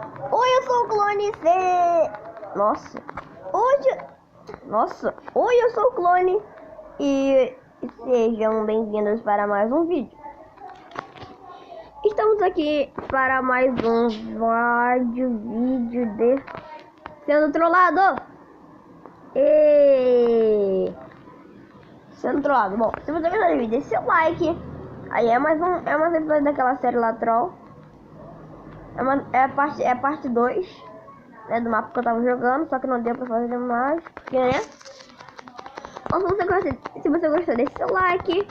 Oi, eu sou o Clone C. Oi, eu sou o Clone e sejam bem-vindos para mais um vídeo. Estamos aqui para mais um vídeo de sendo trollado. Sendo trollado. Bom, se você gostou do vídeo, deixe seu like. Aí é mais episódio daquela série lá, Troll. É parte 2, né, do mapa que eu tava jogando, só que não deu pra fazer mais, porque, né? Ou se você gostou, deixe seu like.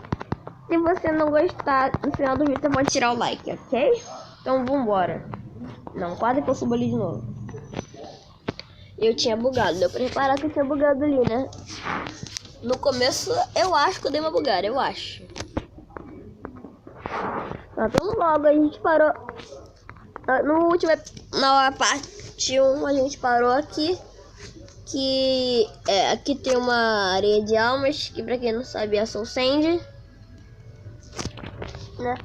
Se você não gostar, no final do vídeo você pode tirar o like, ok? Então vambora. Não, quase que eu subo ali de novo. Eu tinha bugado, deu pra reparar que eu tinha bugado ali, né? No começo, eu acho que eu dei uma bugada, eu acho. Então logo a gente parou. No último, na parte 1, a gente parou aqui. Aqui tem uma areia de almas, que pra quem não sabe é a Soul Sand, né?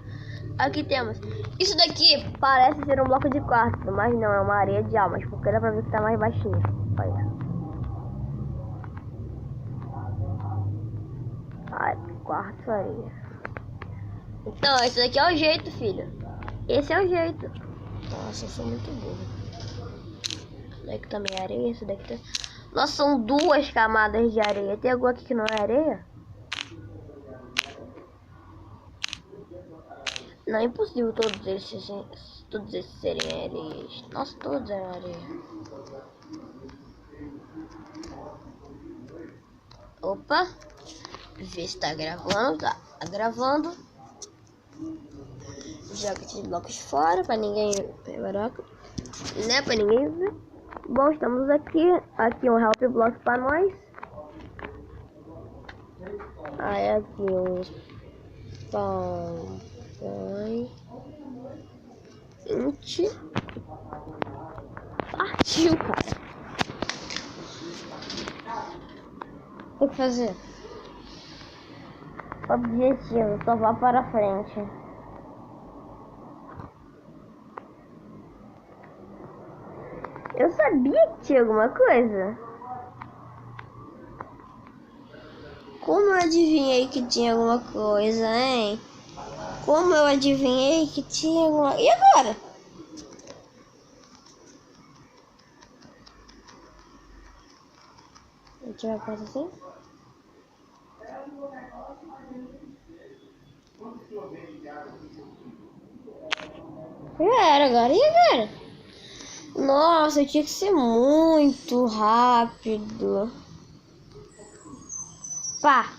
Aqui temos. Isso daqui parece ser um bloco de quartzo, mas não, é uma areia de almas, porque dá pra ver que tá mais baixinho. Olha. Ai, quartzo, areia. Então, esse daqui é o jeito, filho. Esse é o jeito. Nossa, eu sou muito burro. Esse daqui também é areia, esse daqui tá... Nossa, são 2 camadas de areia. Tem algum aqui que não é areia? Não é impossível todos esses serem areias. Nossa, todos eram areia. Opa. Ver se tá gravando. Tá gravando. Joga esses blocos fora pra ninguém ver. Né? Pra ninguém ver. Bom, estamos aqui. Aqui um help block pra nós. Aí aqui uns pão. Partiu, cara. Tem que fazer. Objetivo, só vá para frente. Eu sabia que tinha alguma coisa. Como eu adivinhei que tinha alguma coisa, hein? Como eu adivinhei que tinha alguma... E agora? Vou tirar a porta assim. Já era agora. E agora? Nossa, tinha que ser muito rápido. Pá.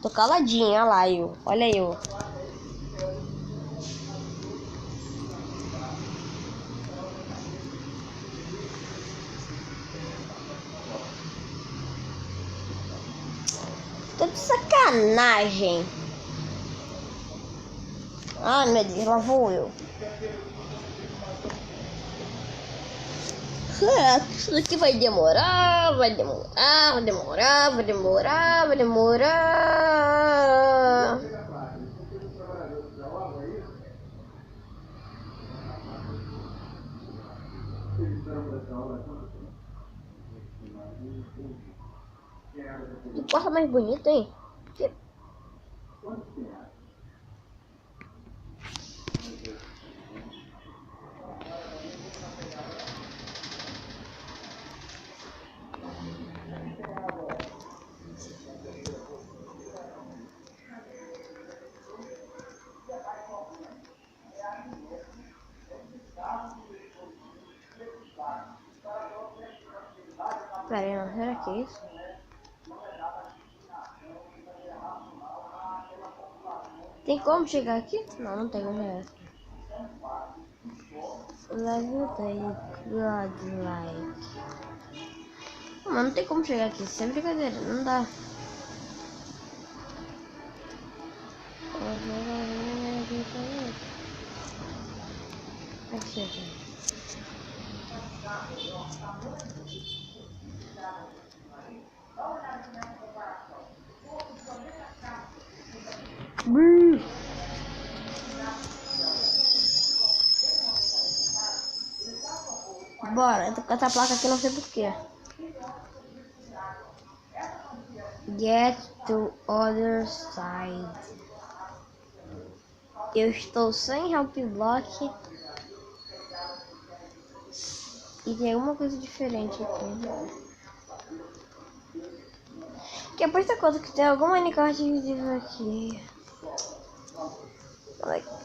Tô caladinha, olha lá eu. Olha eu. Tô de sacanagem. Ah, meu Deus, lá vou eu. Isso daqui vai demorar. Que porta mais bonita, hein? Pera aí, não, será que é isso? Tem como chegar aqui? Não, não tem como chegar. Level Godlike. Mano, não tem como chegar aqui. Isso é brincadeira, não dá. Aqui, aqui. Bora, eu tô com essa placa aqui, não sei porquê. Get to other side. Eu estou sem help block. E tem alguma coisa diferente aqui. Que é por essa coisa que tem alguma Minecraft invisível aqui. Olha aqui.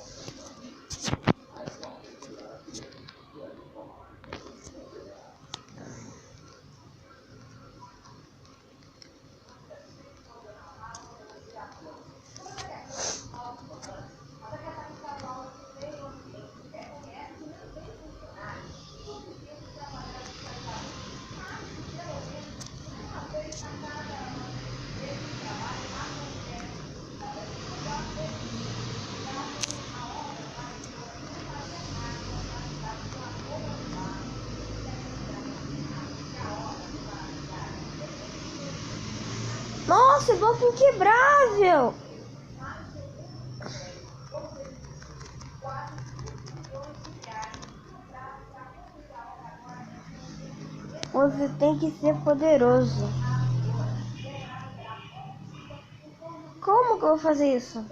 Nossa, bloco inquebrável! Você tem que ser poderoso. Como que eu vou fazer isso?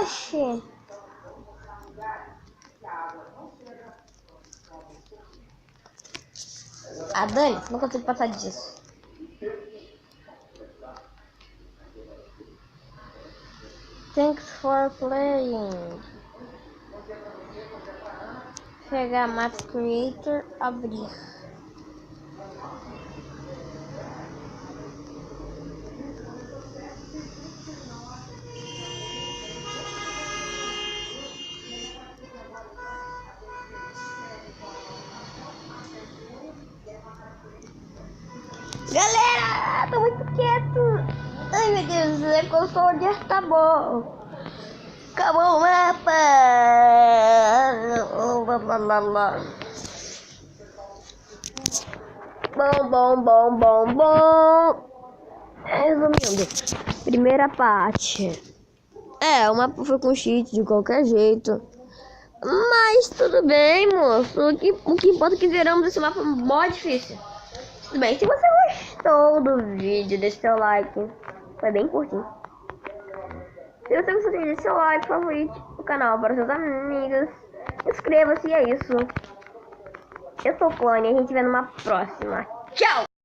Oxi! Ah, Dani, não consigo passar disso. Thanks for playing. Pegar Map Creator, abrir. Galera, tô muito quieto. Ai meu Deus, é que eu sou onde tá bom. Acabou o mapa. Bom. Resumindo, primeira parte. O mapa foi com cheat de qualquer jeito. Mas tudo bem, moço. O que importa é que zeramos esse mapa mó difícil. Tudo bem, se você gostou do vídeo, deixe seu like. Foi bem curtinho. Se você gostou, deixe seu like, favorite o canal para seus amigos. Inscreva-se e é isso. Eu sou o Clone e a gente vê numa próxima. Tchau!